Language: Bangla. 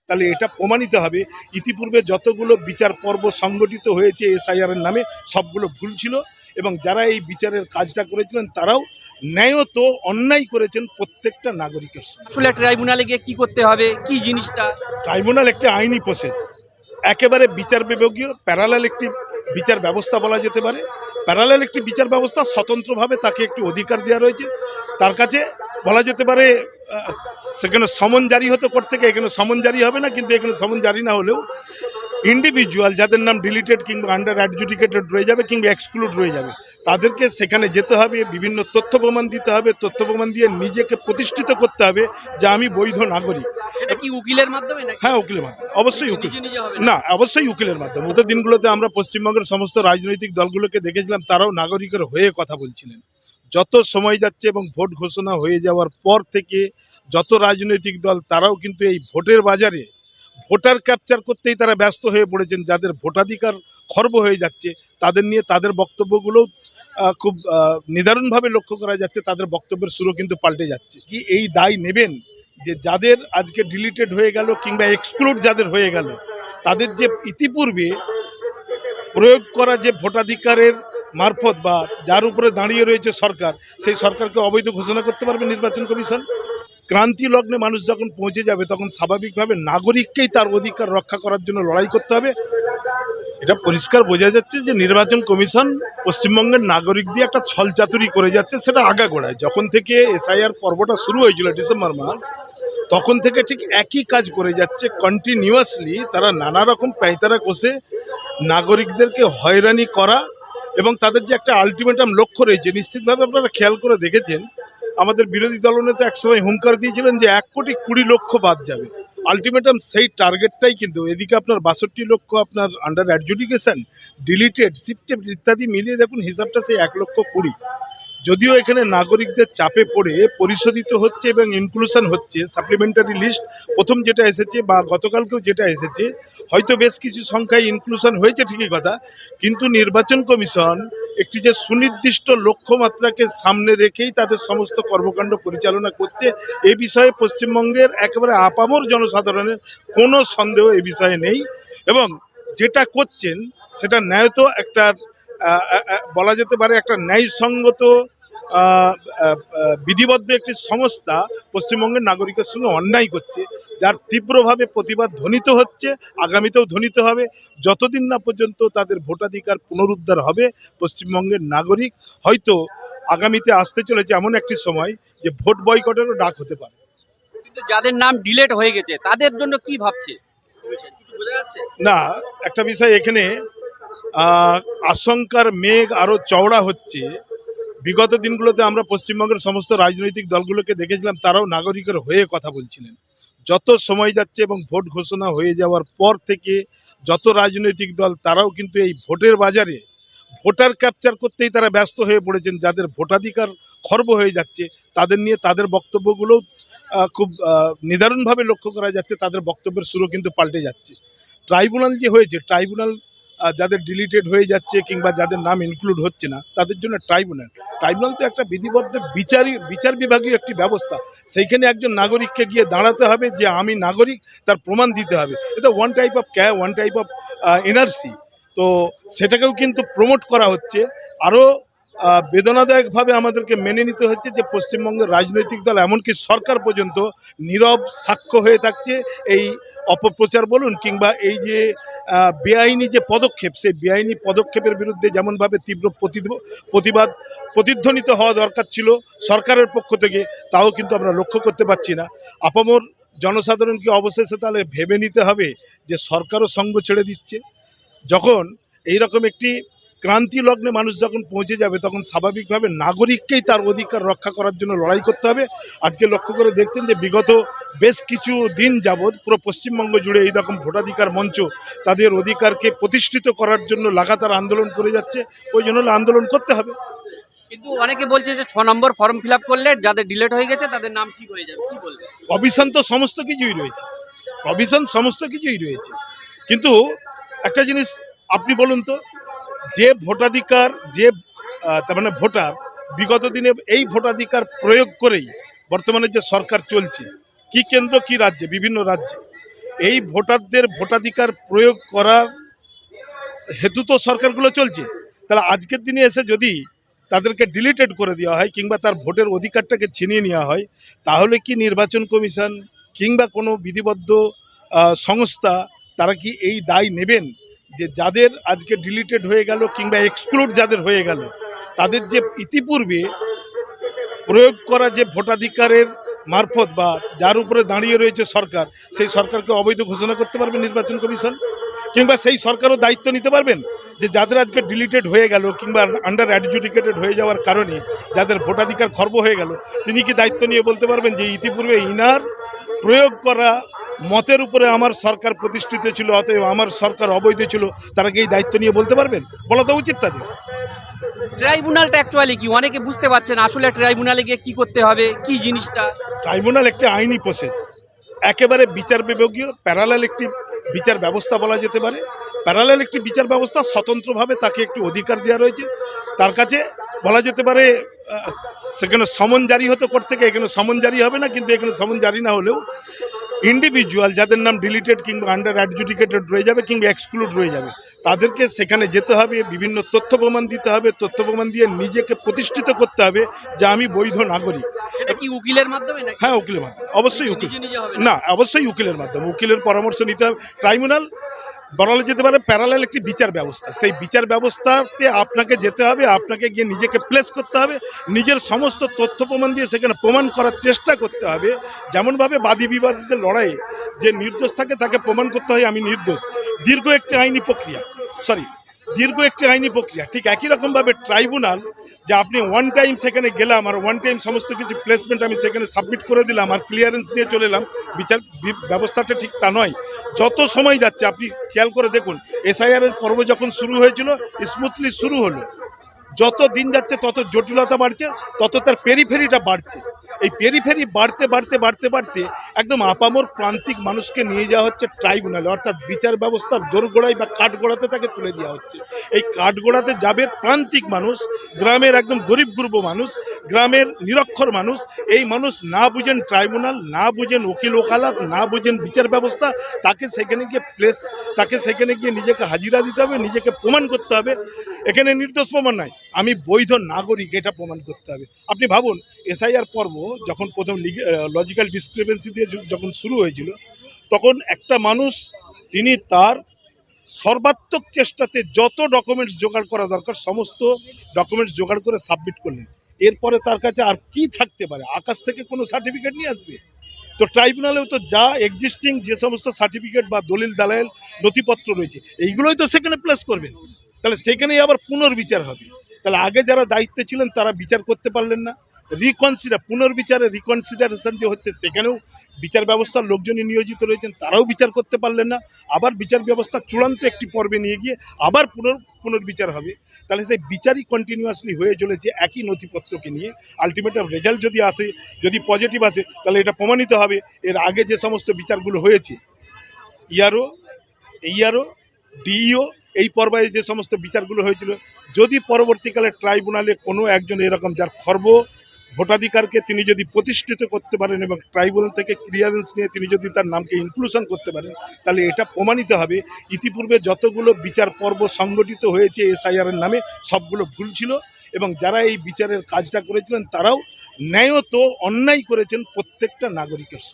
তাহলে এটা প্রমাণিত হবে ইতিপূর্বে যতগুলো বিচার পর্ব সংগঠিত হয়েছে এসআইআরের নামে সবগুলো ভুল ছিল, এবং যারা এই বিচারের কাজটা করেছিলেন তারাও ন্যায়ত অন্যায় করেছেন প্রত্যেকটা নাগরিকের সঙ্গে। আসলে ট্রাইব্যুনালে গিয়ে কি করতে হবে, কি জিনিসটা? ট্রাইব্যুনাল একটি আইনি প্রসেস, একেবারে বিচার বিভাগীয় প্যারালাল একটি বিচার ব্যবস্থা বলা যেতে পারে। প্যারালাল একটি বিচার ব্যবস্থা, স্বতন্ত্রভাবে তাকে একটি অধিকার দেওয়া রয়েছে। তার কাছে বলা যেতে পারে সেখানে সমন জারি হতো কোর্ট থেকে, এখানে সমন জারি হবে না, কিন্তু এখানে সমন জারি না হলেও ইন্ডিভিজুয়াল যাদের নাম ডিলিটেড কিংবা আন্ডার অ্যাডজুডিকেটেড রয়ে যাবে কিংবা এক্সক্লুড রয়ে যাবে, তাদেরকে সেখানে যেতে হবে, বিভিন্ন তথ্য প্রমাণ দিতে হবে, তথ্য প্রমাণ দিয়ে নিজেকে প্রতিষ্ঠিত করতে হবে যে আমি বৈধ নাগরিক। এটা কি উকিলের মাধ্যমে নাকি? হ্যাঁ, উকিলের মাধ্যমে, অবশ্যই উকিল। নিজে নিজে হবে না, অবশ্যই উকিলের মাধ্যমে। ওদের দিনগুলোতে আমরা পশ্চিমবঙ্গের সমস্ত রাজনৈতিক দলগুলোকে দেখেছিলাম, তারাও নাগরিকের হয়ে কথা বলছিলেন। যত সময় যাচ্ছে এবং ভোট ঘোষণা হয়ে যাওয়ার পর থেকে যত রাজনৈতিক দল তারাও কিন্তু এই ভোটের বাজারে ভোটার ক্যাপচার করতেই তারা ব্যস্ত হয়ে পড়েছেন। যাদের ভোটাধিকার খর্ব হয়ে যাচ্ছে তাদের নিয়ে তাদের বক্তব্যগুলো খুব নিদারুণভাবে লক্ষ্য করা যাচ্ছে, তাদের বক্তব্যের সুরও কিন্তু পাল্টে যাচ্ছে। কি এই দায় নেবেন যে যাদের আজকে ডিলিটেড হয়ে গেল কিংবা এক্সক্লুড যাদের হয়ে গেল, তাদের যে ইতিপূর্বে প্রয়োগ করা যে ভোটাধিকারের মারফত বা যার উপরে দাঁড়িয়ে রয়েছে সরকার, সেই সরকারকে অবৈধ ঘোষণা করতে পারবে নির্বাচন কমিশন? ক্রান্তি লগ্নে মানুষ যখন পৌঁছে যাবে তখন স্বাভাবিকভাবে নাগরিককেই তার অধিকার রক্ষা করার জন্য লড়াই করতে হবে। এটা পরিষ্কার বোঝা যাচ্ছে যে নির্বাচন কমিশন পশ্চিমবঙ্গের নাগরিক দিয়ে একটা ছলচাতুরি করে যাচ্ছে। সেটা আগাগোড়ায় যখন থেকে এসআইআর পর্বটা শুরু হয়েছিল ডিসেম্বর মাস, তখন থেকে ঠিক একই কাজ করে যাচ্ছে কন্টিনিউয়াসলি। তারা নানা রকম পায়তারা কষে নাগরিকদেরকে হয়রানি করা, এবং তাদের যে একটা আলটিমেটাম লক্ষ্য রয়েছে, নিশ্চিতভাবে আপনারা খেয়াল করে দেখেছেন আমাদের বিরোধী দলনেতা একসময় হুঙ্কার দিয়েছিলেন যে 1,20,00,000 বাদ যাবে। আলটিমেটাম সেই টার্গেটটাই কিন্তু এদিকে আপনার 62 লক্ষ আপনার আন্ডার অ্যাডজুডিকেশন, ডিলিটেড, শিফটেড ইত্যাদি মিলিয়ে দেখুন হিসাবটা সেই 1,20,00,000। যদিও এখানে নাগরিকদের চাপে পড়ে পরিশোধিত হচ্ছে এবং ইনক্লুশন হচ্ছে সাপ্লিমেন্টারি লিস্ট, প্রথম যেটা এসেছে বা গতকালকেও যেটা এসেছে, হয়তো বেশ কিছু সংখ্যায় ইনক্লুশন হয়েছে ঠিকই কথা, কিন্তু নির্বাচন কমিশন একটি যে সুনির্দিষ্ট লক্ষ্যমাত্রাকে সামনে রেখেই তাদের সমস্ত কর্মকাণ্ড পরিচালনা করছে। এই বিষয়ে পশ্চিমবঙ্গের একেবারে আপামর জনসাধারণের কোনো সন্দেহ এ বিষয়ে নেই, এবং যেটা করছেন সেটা ন্যায়ত একটা বলা যেতে পারে একটা ন্যায়সঙ্গত বিধিবদ্ধ একটি সংস্থা পশ্চিমবঙ্গের নাগরিকের সঙ্গে অন্যায় করছে, যার তীব্রভাবে প্রতিবাদ ধ্বনিত হচ্ছে, আগামীতেও ধ্বনিত হবে। যতদিন না পর্যন্ত তাদের ভোটাধিকার পুনরুদ্ধার হবে, পশ্চিমবঙ্গের নাগরিক হয়তো আগামীতে আসতে চলেছে এমন একটি সময় যে ভোট বয়কটেরও ডাক হতে পারে। কিন্তু যাদের নাম ডিলেট হয়ে গেছে তাদের জন্য কি ভাবছে? কিছু বোঝা যাচ্ছে না, একটা বিষয় এখানে আশঙ্কার মেঘ আরও চওড়া হচ্ছে। বিগত দিনগুলোতে আমরা পশ্চিমবঙ্গের সমস্ত রাজনৈতিক দলগুলোকে দেখেছিলাম, তারাও নাগরিকের হয়ে কথা বলছিলেন। যত সময় যাচ্ছে এবং ভোট ঘোষণা হয়ে যাওয়ার পর থেকে যত রাজনৈতিক দল তারাও কিন্তু এই ভোটের বাজারে ভোটার ক্যাপচার করতেই তারা ব্যস্ত হয়ে পড়েছেন। যাদের ভোটাধিকার খর্ব হয়ে যাচ্ছে তাদের নিয়ে তাদের বক্তব্যগুলো খুব নিদারুণভাবে লক্ষ্য করা যাচ্ছে, তাদের বক্তব্যের সুরও কিন্তু পাল্টে যাচ্ছে। ট্রাইব্যুনাল যে হয়েছে, ট্রাইব্যুনাল যাদের ডিলিটেড হয়ে যাচ্ছে কিংবা যাদের নাম ইনক্লুড হচ্ছে না তাদের জন্য ট্রাইব্যুনাল তো একটা বিধিবদ্ধ বিচার বিভাগীয় একটি ব্যবস্থা। সেইখানে একজন নাগরিককে গিয়ে দাঁড়াতে হবে যে আমি নাগরিক, তার প্রমাণ দিতে হবে। এটা ওয়ান টাইপ অফ এনআরসি। তো সেটাকেও কিন্তু প্রমোট করা হচ্ছে। আরও বেদনাদায়কভাবে আমাদেরকে মেনে নিতে হচ্ছে যে পশ্চিমবঙ্গের রাজনৈতিক দল এমনকি সরকার পর্যন্ত নীরব সাক্ষ্য হয়ে থাকছে এই অপপ্রচার বলুন কিংবা এই যে বেআইনি যে পদক্ষেপ, সেই বেআইনি পদক্ষেপের বিরুদ্ধে যেমনভাবে তীব্র প্রতিবাদ প্রতিধ্বনিত হওয়া দরকার ছিল সরকারের পক্ষ থেকে, তাও কিন্তু আমরা লক্ষ্য করতে পারছি না। আপামর জনসাধারণকে অবশেষে তাহলে ভেবে নিতে হবে যে সরকারও সঙ্গ ছেড়ে দিচ্ছে। যখন এইরকম একটি ক্রান্তি লগ্নে মানুষ যখন পৌঁছে যাবে তখন স্বাভাবিকভাবে নাগরিককেই তার অধিকার রক্ষা করার জন্য লড়াই করতে হবে। আজকে লক্ষ্য করে দেখছেন যে বিগত বেশ কিছু দিন যাবৎ পুরো পশ্চিমবঙ্গ জুড়ে এইরকম ভোটাধিকার মঞ্চ তাদের অধিকারকে প্রতিষ্ঠিত করার জন্য লাগাতার আন্দোলন করে যাচ্ছে। ওই জন্য আন্দোলন করতে হবে। কিন্তু অনেকে বলছে যে 6 নম্বর ফর্ম ফিল আপ করলে যাদের ডিলেট হয়ে গেছে তাদের নাম ঠিক হয়ে যাবে, কি বলবে? প্রভিশন তো সমস্ত কিছুই রয়েছে, কিন্তু একটা জিনিস আপনি বলুন তো, যে ভোটাধিকার যে তার মানে ভোটার বিগত দিনে এই ভোটাধিকার প্রয়োগ করেই বর্তমানে যে সরকার চলছে, কি কেন্দ্র কি রাজ্যে, বিভিন্ন রাজ্যে এই ভোটারদের ভোটাধিকার প্রয়োগ করার হেতু তো সরকারগুলো চলছে। তাহলে আজকের দিনে এসে যদি তাদেরকে ডিলিটেড করে দেওয়া হয় কিংবা তার ভোটের অধিকারটাকে ছিনিয়ে নেওয়া হয়, তাহলে কি নির্বাচন কমিশন কিংবা কোনো বিধিবদ্ধ সংস্থা তারা কি এই দায় নেবেন যে যাদের আজকে ডিলিটেড হয়ে গেল কিংবা এক্সক্লুড যাদের হয়ে গেল, তাদের যে ইতিপূর্বে প্রয়োগ করা যে ভোটাধিকারের মারফত বা যার উপরে দাঁড়িয়ে রয়েছে সরকার, সেই সরকারকে অবৈধ ঘোষণা করতে পারবে নির্বাচন কমিশন? কিংবা সেই সরকারও দায়িত্ব নিতে পারবেন যে যাদের আজকে ডিলিটেড হয়ে গেল কিংবা আন্ডার অ্যাডজুডিকেটেড হয়ে যাওয়ার কারণে যাদের ভোটাধিকার খর্ব হয়ে গেল, তিনি কি দায়িত্ব নিয়ে বলতে পারবেন যে ইতিপূর্বে ইনার প্রয়োগ করা মতের উপরে আমার সরকার প্রতিষ্ঠিত ছিল, অতএব আমার সরকার অবৈধ ছিল? তারা কি এই দায়িত্ব নিয়ে বলতে পারবেন? বলা তো উচিত তাদের। ট্রাইব্যুনালটা অ্যাকচুয়ালি কি অনেকে বুঝতে পারছেন আসলে ট্রাইব্যুনালে গিয়ে কি করতে হবে, কি জিনিসটা? ট্রাইব্যুনাল একটি আইনি প্রসেস, একেবারে বিচার বিভাগীয় প্যারালাল একটি বিচার ব্যবস্থা বলা যেতে পারে। প্যারালাল একটি বিচার ব্যবস্থা, স্বতন্ত্রভাবে তাকে একটি অধিকার দেওয়া রয়েছে। তার কাছে বলা যেতে পারে সেখানে সমন জারি হতো কোর্ট থেকে, এখানে সমন জারি হবে না, কিন্তু এখানে সমন জারি না হলেও ইন্ডিভিজুয়াল যাদের নাম ডিলিটেড কিংবা আন্ডার অ্যাডজুডিকেটেড রয়ে যাবে কিংবা এক্সক্লুড রয়ে যাবে, তাদেরকে সেখানে যেতে হবে, বিভিন্ন তথ্য প্রমাণ দিতে হবে, তথ্য প্রমাণ দিয়ে নিজেকে প্রতিষ্ঠিত করতে হবে যে আমি বৈধ নাগরিক। এটা কি উকিলের মাধ্যমে নাকি? হ্যাঁ, উকিলের মাধ্যমে, অবশ্যই উকিল। নিজে নিজে হবে না, অবশ্যই উকিলের মাধ্যমে, উকিলের পরামর্শ নিতে হবে। ট্রাইব্যুনাল বলা যেতে পারে প্যারালাল একটি বিচার ব্যবস্থা। সেই বিচার ব্যবস্থাতে আপনাকে যেতে হবে, আপনাকে গিয়ে নিজেকে প্লেস করতে হবে, নিজের সমস্ত তথ্য প্রমাণ দিয়ে সেখানে প্রমাণ করার চেষ্টা করতে হবে। যেমনভাবে বাদী বিবাদীদের লড়াইয়ে যে নির্দোষ থাকে তাকে প্রমাণ করতে হয় আমি নির্দোষ, দীর্ঘ একটি আইনি প্রক্রিয়া, ঠিক একই রকমভাবে ট্রাইব্যুনাল যে আপনি ওয়ান টাইম সেখানে গেলাম আর ওয়ান টাইম সমস্ত কিছু প্লেসমেন্ট আমি সেখানে সাবমিট করে দিলাম আর ক্লিয়ারেন্স নিয়ে চলে এলাম, বিচার ব্যবস্থাটা ঠিক তা নয়। যত সময় যাচ্ছে আপনি খেয়াল করে দেখুন, এসআইআরের পর্ব যখন শুরু হয়েছিল স্মুথলি শুরু হলো, যত দিন যাচ্ছে তত জটিলতা বাড়ছে, তত তার পেরিফেরিটা বাড়ছে। এই পেরিফেরি বাড়তে একদম আপামর প্রান্তিক মানুষকে নিয়ে যাওয়া হচ্ছে ট্রাইব্যুনালে, অর্থাৎ বিচার ব্যবস্থার দোরগোড়ায় বা কাঠগোড়াতে তাকে তুলে দেওয়া হচ্ছে। এই কাঠগোড়াতে যাবে প্রান্তিক মানুষ, গ্রামের একদম গরিব গুরব মানুষ, গ্রামের নিরক্ষর মানুষ। এই মানুষ না বুঝেন ট্রাইব্যুনাল, না বুঝেন উকিল ওকালাত, না বুঝেন বিচার ব্যবস্থা, তাকে সেখানে গিয়ে নিজেকে হাজিরা দিতে হবে, নিজেকে প্রমাণ করতে হবে। এখানে নির্দোষ প্রমাণ নয়, আমি বৈধ নাগরিক, এটা প্রমাণ করতে হবে। আপনি ভাবুন, এসআইআর পর্ব যখন প্রথম লজিক্যাল ডিসক্রিপেন্সি দিয়ে যখন শুরু হয়েছিল, তখন একটা মানুষ তিনি তার সর্বাত্মক চেষ্টাতে যত ডকুমেন্টস জোগাড় করা দরকার সমস্ত ডকুমেন্টস জোগাড় করে সাবমিট করলেন। এরপরে তার কাছে আর কি থাকতে পারে? আকাশ থেকে কোনো সার্টিফিকেট নিয়ে আসবে? তো ট্রাইব্যুনালেও তো যা এক্সিস্টিং যে সমস্ত সার্টিফিকেট বা দলিল দালাল নথিপত্র রয়েছে, এইগুলোই তো সেখানে প্লেস করবেন। তাহলে সেখানেই আবার পুনর্বিচার হবে। তাহলে আগে যারা দায়িত্বে ছিলেন তারা বিচার করতে পারলেন না, রিকনসিডারেশন যে হচ্ছে, সেখানেও বিচার ব্যবস্থার লোকজনই নিয়োজিত রয়েছেন, তারাও বিচার করতে পারলেন না। আবার বিচার ব্যবস্থা চূড়ান্ত একটি পর্বে নিয়ে গিয়ে আবার পুনর্বিচার হবে। তাহলে সেই বিচারই কন্টিনিউয়াসলি হয়ে চলেছে একই নথিপত্রকে নিয়ে। আলটিমেট রেজাল্ট যদি আসে, যদি পজিটিভ আসে, তাহলে এটা প্রমাণিত হবে এর আগে যে সমস্ত বিচারগুলো হয়েছে, এইআরও, ডিইও, এই পর্যায়ে যে সমস্ত বিচারগুলো হয়েছিল, যদি পরবর্তীকালে ট্রাইব্যুনালে কোনো একজন এরকম যার খর্ব ভোটাধিকারকে তিনি যদি প্রতিষ্ঠিত করতে পারেন এবং ট্রাইব্যুনাল থেকে ক্লিয়ারেন্স নিয়ে তিনি যদি তার নামকে ইনক্লুশন করতে পারেন, তাহলে এটা প্রমাণিত হবে ইতিপূর্বে যতগুলো বিচার পর্ব সংগঠিত হয়েছে এসআইআরের নামে সবগুলো ভুল ছিল, এবং যারা এই বিচারের কাজটা করেছিলেন তারাও ন্যায়ত অন্যায় করেছেন প্রত্যেকটা নাগরিকের সঙ্গে।